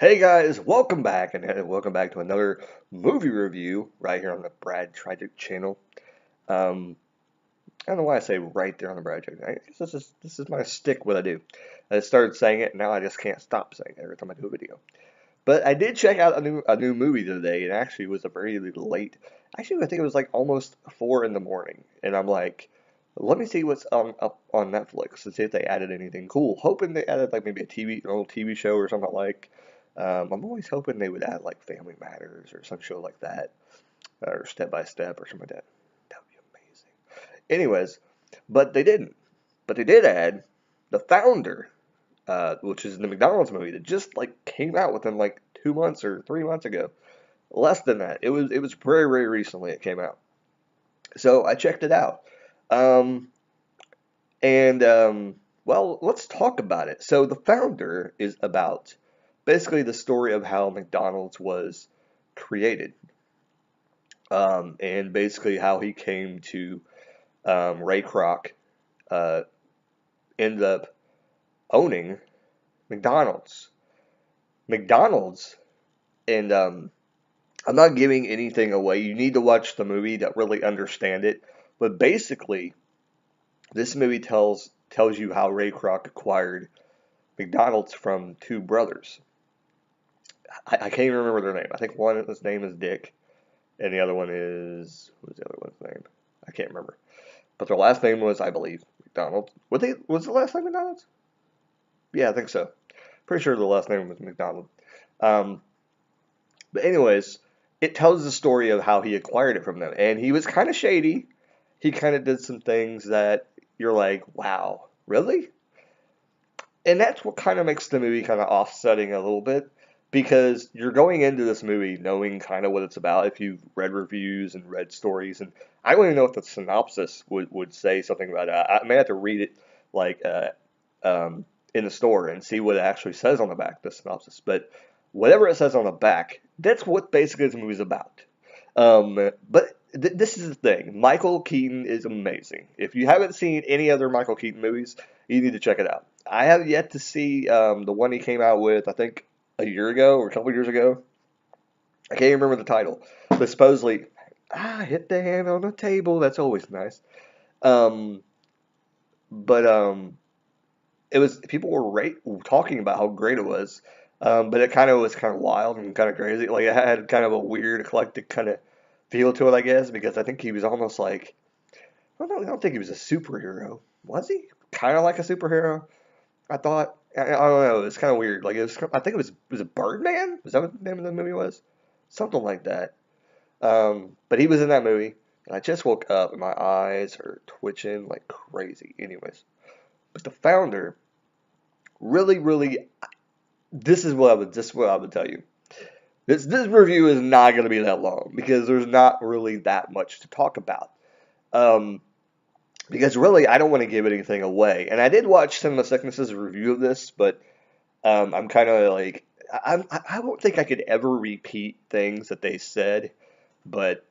Hey guys, welcome back, and welcome back to another movie review right here on the Brad Tragick channel. Um, I don't know why I say right there on the Brad Tragick. I guess this is my stick. What I do. I started saying it, and now I just can't stop saying it every time I do a video. But I did check out a new movie today, and actually it was a very late. Actually, I think it was like almost 4 in the morning, and I'm like, let me see what's up on Netflix and see if they added anything cool. Hoping they added like maybe an old TV show or something like. I'm always hoping they would add like Family Matters or some show like that, or Step by Step or something like that. That would be amazing. Anyways, but they didn't. But they did add The Founder, which is the McDonald's movie that just like came out within like 2 months or 3 months ago. Less than that. It was very recently it came out. So I checked it out. Um, and well, let's talk about it. So The Founder is about basically the story of how McDonald's was created, and basically how he came to Ray Kroc uh, ended up owning McDonald's. McDonald's, and I'm not giving anything away. You need to watch the movie to really understand it. But basically, this movie tells you how Ray Kroc acquired McDonald's from two brothers. I can't even remember their name. I think one his name is Dick, and the other one is what was the other one's name? I can't remember. But their last name was, I believe, McDonald. Was the last name McDonald's? Yeah, I think so. Pretty sure the last name was McDonald. Um, but anyways, it tells the story of how he acquired it from them, and he was kind of shady. He kind of did some things that you're like, wow, really? And that's what kind of makes the movie kind of offsetting a little bit because you're going into this movie knowing kind of what it's about if you've read reviews and read stories. And I don't even know if the synopsis would say something about it. I may have to read it like in the store and see what it actually says on the back, the synopsis. But whatever it says on the back, that's what basically this movie's about. But this is the thing. Michael Keaton is amazing. If you haven't seen any other Michael Keaton movies, you need to check it out. I have yet to see the one he came out with, I think, a year ago or a couple years ago. I can't even remember the title. But supposedly, hit the hand on the table. That's always nice. Um, but it was people were talking about how great it was. But it kind of was kind of wild and kind of crazy. Like it had kind of a weird, eclectic kind of feel to it, I guess, because I think he was almost like I don't think he was a superhero. Was he? Kind of like a superhero. I thought. I don't know. It was kind of weird. Like it was. I think it was a Birdman. Was that what the name of the movie was? Something like that. But he was in that movie, and I just woke up and my eyes are twitching like crazy. Anyways, but the founder really. This is what I would tell you. This review is not going to be that long because there's not really that much to talk about. Um, because really, I don't want to give anything away. And I did watch Cinema Sickness's review of this, but I'm kind of like I don't think I could ever repeat things that they said, but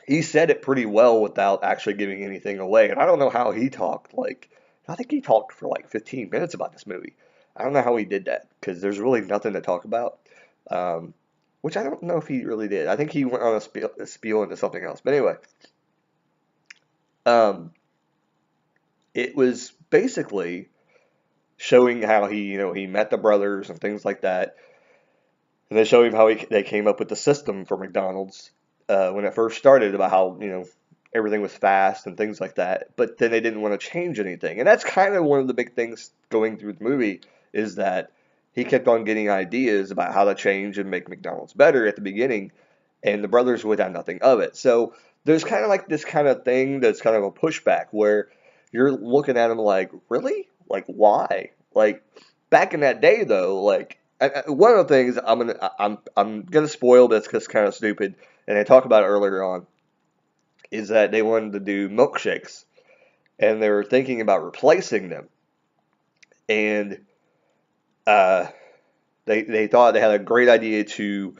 he said it pretty well without actually giving anything away. And I don't know how he talked. Like I think he talked for like 15 minutes about this movie. I don't know how he did that because there's really nothing to talk about. Um, which I don't know if he really did. I think he went on a spiel into something else. But anyway, um, it was basically showing how he met the brothers and things like that, and they show him how they came up with the system for McDonald's when it first started about how everything was fast and things like that. But then they didn't want to change anything, and that's kind of one of the big things going through the movie is that he kept on getting ideas about how to change and make McDonald's better at the beginning, and the brothers would have nothing of it. So there's kind of like this kind of thing that's kind of a pushback where you're looking at him like, really? Like, why? Like, back in that day, though, like, one of the things I'm gonna spoil this because it's kind of stupid, and I talked about it earlier on, is that they wanted to do milkshakes, and they were thinking about replacing them, and uh, they thought they had a great idea to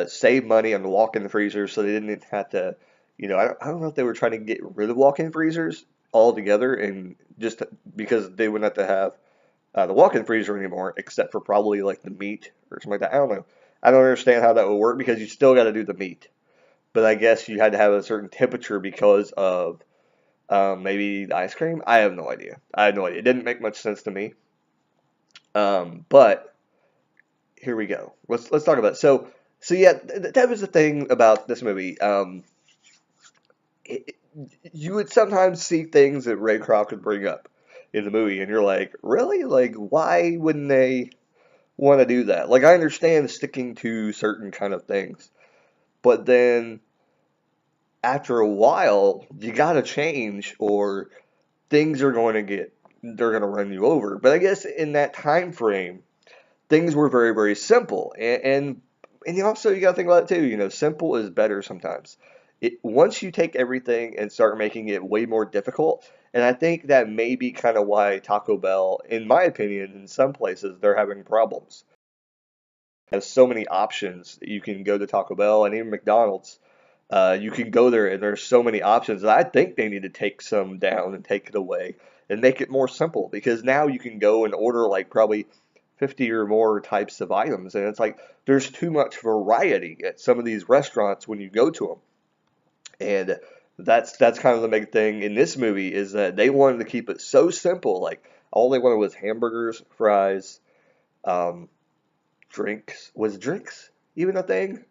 save money on the walk-in freezers, so they didn't have to, I don't know if they were trying to get rid of walk-in freezers altogether, and just because they wouldn't have to have the walk-in freezer anymore, except for probably like the meat or something like that. I don't know. I don't understand how that would work because you still got to do the meat. But I guess you had to have a certain temperature because of maybe the ice cream. I have no idea. I have no idea. It didn't make much sense to me. But here we go. Let's talk about it. So yeah, that was the thing about this movie. It, you would sometimes see things that Ray Kroc would bring up in the movie, and you're like, really? Like, why wouldn't they want to do that? Like, I understand sticking to certain kind of things, but then after a while, you got to change, or things are going to they're going to run you over. But I guess in that time frame, things were very, very simple, and you also you got to think about it too. You know, simple is better sometimes. Once you take everything and start making it way more difficult, and I think that may be kind of why Taco Bell, in my opinion, in some places they're having problems. There's so many options that you can go to Taco Bell and even McDonald's. You can go there and there's so many options that I think they need to take some down and take it away and make it more simple because now you can go and order like probably 50 or more types of items and it's like there's too much variety at some of these restaurants when you go to them. And that's kind of the big thing in this movie is that they wanted to keep it so simple. Like all they wanted was hamburgers, fries, um, drinks. Was drinks even a thing?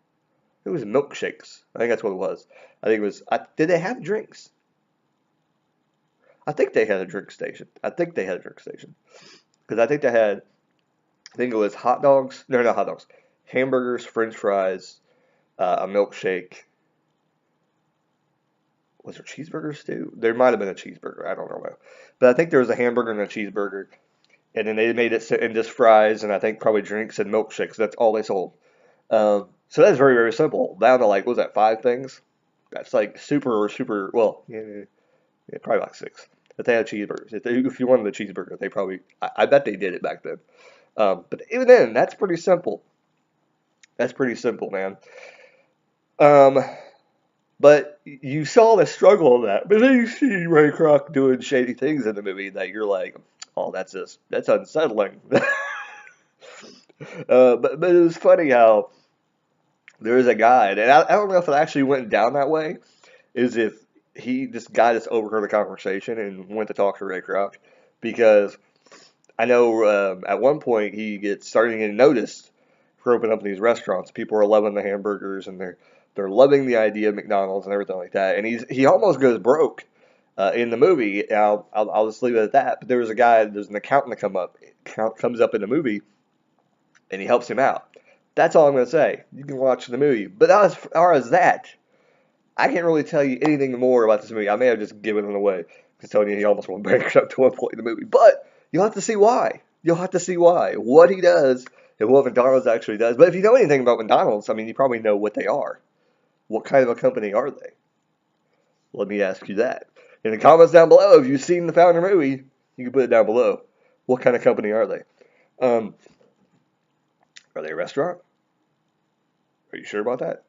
It was milkshakes. I think that's what it was. I think it was. Did they have drinks? I think they had a drink station. I think they had a drink station because I think they had. I think it was hot dogs. No, not hot dogs. Hamburgers, French fries, a milkshake. Was there cheeseburgers too? There might have been a cheeseburger. I don't know. But I think there was a hamburger and a cheeseburger. And then they made it in just fries and I think probably drinks and milkshakes. That's all they sold. So that's very, very simple. Down to like, what was that, 5 things? That's like super, well, yeah, probably like 6. But they had cheeseburgers. If you wanted a cheeseburger, they probably, I bet they did it back then. But even then, that's pretty simple. That's pretty simple, man. Um, but you saw the struggle of that. But then you see Ray Kroc doing shady things in the movie that you're like, oh, that's unsettling. But it was funny how there was a guy, and I don't know if it actually went down that way, is if this guy just overheard the conversation and went to talk to Ray Kroc, because I know at one point he gets starting to get noticed for opening up these restaurants. People are loving the hamburgers and they're loving the idea of McDonald's and everything like that. And he almost goes broke in the movie. I'll just leave it at that. But there's an accountant that comes up in the movie, and he helps him out. That's all I'm going to say. You can watch the movie. But as far as that, I can't really tell you anything more about this movie. I may have just given it away. Just telling you he almost went bankrupt to one point in the movie. But you'll have to see why. You'll have to see why. What he does and what McDonald's actually does. But if you know anything about McDonald's, I mean, you probably know what they are. What kind of a company are they? Let me ask you that. In the comments down below, if you've seen the Founder movie, you can put it down below. What kind of company are they? Are they a restaurant? Are you sure about that?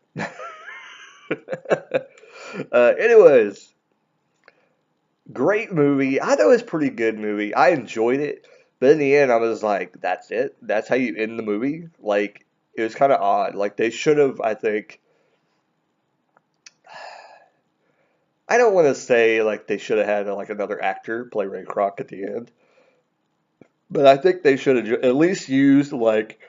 Anyways, great movie. I thought it was a pretty good movie. I enjoyed it. But in the end, I was like, that's it? That's how you end the movie? Like, it was kind of odd. Like, they should have, I think, I don't want to say, like, they should have had, like, another actor play Ray Kroc at the end. But I think they should have at least used, like,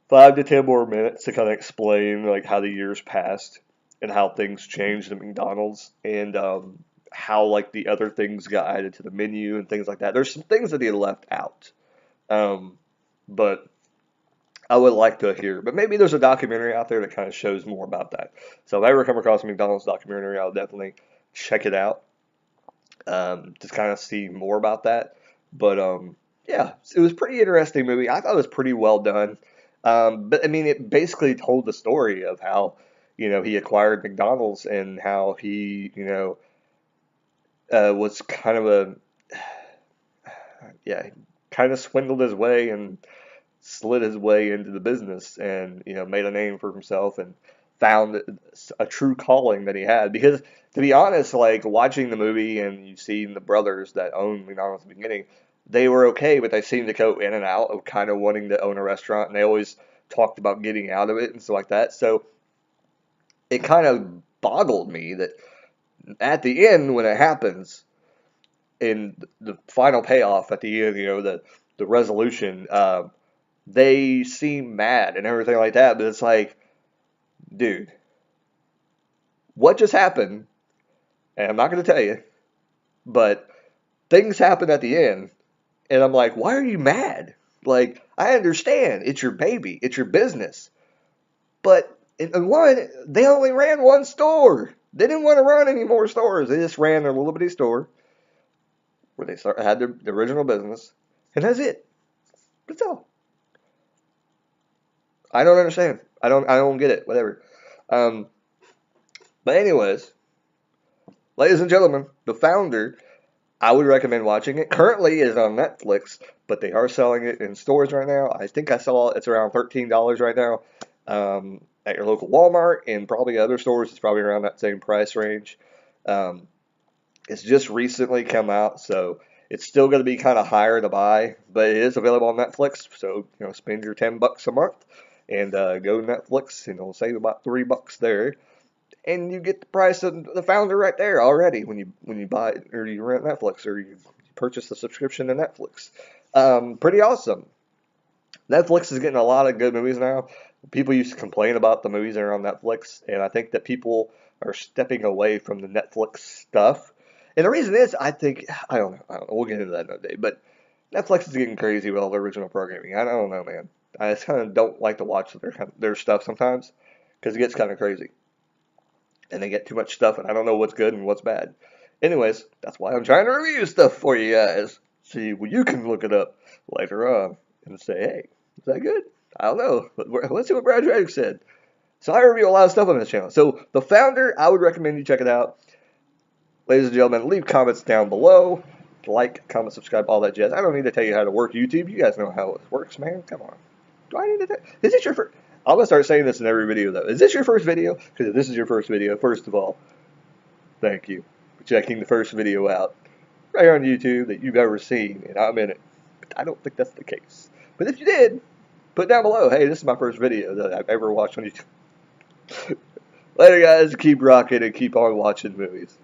5 to 10 more minutes to kind of explain, like, how the years passed and how things changed at McDonald's and how, like, the other things got added to the menu and things like that. There's some things that they left out. But I would like to hear. But maybe there's a documentary out there that kind of shows more about that. So if I ever come across a McDonald's documentary, I'll definitely check it out. To kind of see more about that. But yeah, it was a pretty interesting movie. I thought it was pretty well done. But I mean, it basically told the story of how, he acquired McDonald's and how he, was kind of kind of swindled his way and slid his way into the business and, made a name for himself and found a true calling that he had. Because to be honest, like watching the movie and you've seen the brothers that owned McDonald's at the beginning, they were okay, but they seemed to go in and out of kind of wanting to own a restaurant, and they always talked about getting out of it and stuff like that. So it kind of boggled me that at the end, when it happens, in the final payoff at the end, the resolution, they seem mad and everything like that, but it's like, dude, what just happened? And I'm not going to tell you, but things happen at the end, and I'm like, why are you mad? Like, I understand, it's your baby, it's your business, but in one, they only ran one store. They didn't want to run any more stores. They just ran their little bitty store where they had the original business, and that's it. That's all. I don't understand. I don't get it. Whatever. Um, but anyways, ladies and gentlemen, The Founder, I would recommend watching it. Currently, it is on Netflix, but they are selling it in stores right now. I think I saw it's around $13 right now at your local Walmart, and probably other stores. It's probably around that same price range. Um, it's just recently come out, so it's still going to be kind of higher to buy, but it is available on Netflix. So spend your $10 a month and go to Netflix, and it'll save about $3 there, and you get the price of The Founder right there already when you buy it, or you rent Netflix, or you purchase the subscription to Netflix. Pretty awesome. Netflix is getting a lot of good movies now. People used to complain about the movies that are on Netflix, and I think that people are stepping away from the Netflix stuff. And the reason is, I think, I don't know, we'll get into that another day, but Netflix is getting crazy with all the original programming. I don't know, man. I just kind of don't like to watch their stuff sometimes, because it gets kind of crazy. And they get too much stuff, and I don't know what's good and what's bad. Anyways, that's why I'm trying to review stuff for you guys. See, well, you can look it up later on and say, hey, is that good? I don't know. Let's see what Brad Tragick said. So I review a lot of stuff on this channel. So The Founder, I would recommend you check it out. Ladies and gentlemen, leave comments down below. Like, comment, subscribe, all that jazz. I don't need to tell you how to work YouTube. You guys know how it works, man. Come on. Do I need to tell you? Is this your first? I'm going to start saying this in every video, though. Is this your first video? Because if this is your first video, first of all, thank you for checking the first video out right on YouTube that you've ever seen, and I'm in it. But I don't think that's the case. But if you did, put down below, hey, this is my first video that I've ever watched on YouTube. Later, guys. Keep rocking and keep on watching movies.